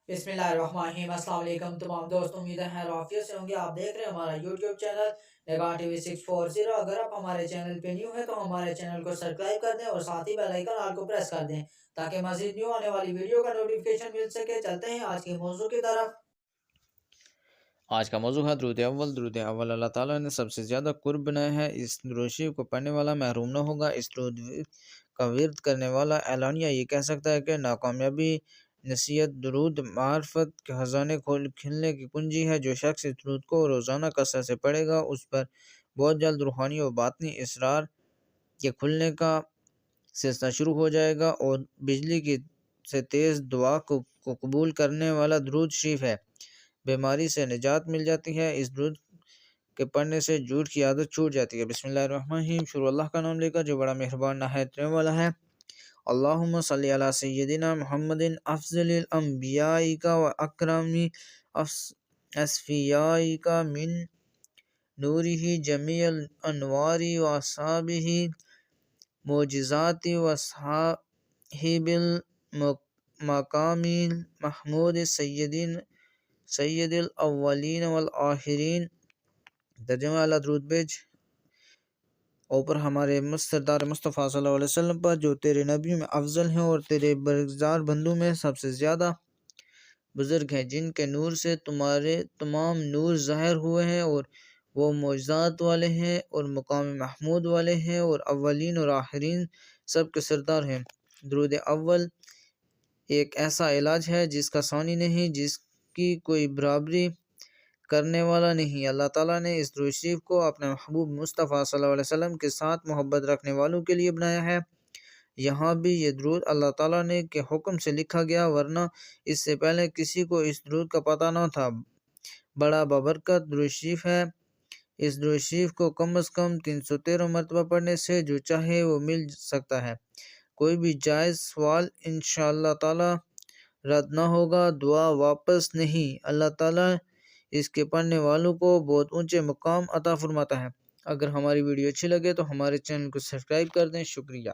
बिस्मिल्लाहिर्रहमानिर्रहीम। अस्सलाम वालेकुम तमाम दोस्तों, उम्मीद है आफियत से होंगे। आप देख रहे हैं हमारा यूट्यूब चैनल निगाह टीवी 640। अगर आप हमारे चैनल पे न्यू है तो हमारे चैनल को सब्सक्राइब कर दें और साथ ही बेल आइकन ऑल को प्रेस कर दें ताकि मज़ीद न्यू आने वाली वीडियो का नोटिफिकेशन मिल सके। चलते हैं आज के मौजू की तरफ। आज का मौजू है दुरूद अव्वल। दुरूद अव्वल अल्लाह ताला ने सबसे ज़्यादा कुर्ब बनाया है। इस दुरूद शरीफ को पढ़ने वाला महरूम न होगा। इस दुरूद का विर्द करने वाला एलानिया ये कह सकता है कि नाकामयाबी नसीहत दुरूद मार्फत के ख़जाने खिलने की कुंजी है। जो शख्स इस दुरूद को रोज़ाना कसरत से पढ़ेगा उस पर बहुत जल्द रूहानी और बातनी इसरार के खुलने का सिलसिला शुरू हो जाएगा और बिजली की से तेज़ दुआ को कबूल करने वाला दुरूद शरीफ है। बीमारी से निजात मिल जाती है। इस दुरूद के पढ़ने से झूठ की आदत छूट जाती है। बिस्मिल्लाहिर्रहमानिर्रहीम। शुरू अल्लाह का नाम लेकर जो बड़ा मेहरबान नहायत रहम वाला है। अल्लाहुम्मा सल्ली अला सय्यदिना मुहम्मदिन अफ़ज़लिल अंबियाइका व अकरमी अस्फ़ियाइका मिन नूरिही जमीअल अनवारी व अस्हाबिही मोजिज़ाति व साहिबिल मकामिल महमूद सय्यदिल अव्वलीन वल आखिरीन। तर्जुमा अल्लाह दुरूद भेज ऊपर हमारे सरदार मुस्तफ़ा सल्लल्लाहु अलैहि वसल्लम पर जो तेरे नबियों में अफजल हैं और तेरे बरगज़ार बंदों में सबसे ज़्यादा बुज़ुर्ग हैं, जिनके नूर से तुम्हारे तमाम नूर ज़ाहिर हुए हैं और वो मोज़ात वाले हैं और मकाम महमूद वाले हैं और अव्वलीन और आखिरीन सब के सरदार हैं। दुरूद अव्वल एक ऐसा इलाज है जिसका सानी नहीं, जिसकी कोई बराबरी करने वाला नहीं। अल्लाह ताला ने इस दुरूद शरीफ को अपने महबूब मुस्तफ़ा सल्लल्लाहु अलैहि वसल्लम के साथ मोहब्बत रखने वालों के लिए बनाया है। यहाँ भी ये दुरूद अल्लाह ताला ने के हुक्म से लिखा गया, वरना इससे पहले किसी को इस दुरूद का पता न था। बड़ा बबरकत दुरूद शरीफ है। इस दुरूद शरीफ को कम से कम 313 मरतबा पढ़ने से जो चाहे वो मिल सकता है। कोई भी जायज़ सवाल इंशाअल्लाह ताला रद्द न होगा, दुआ वापस नहीं। अल्लाह ताला इसके पढ़ने वालों को बहुत ऊंचे मुकाम अता फरमाता है। अगर हमारी वीडियो अच्छी लगे तो हमारे चैनल को सब्सक्राइब कर दें। शुक्रिया।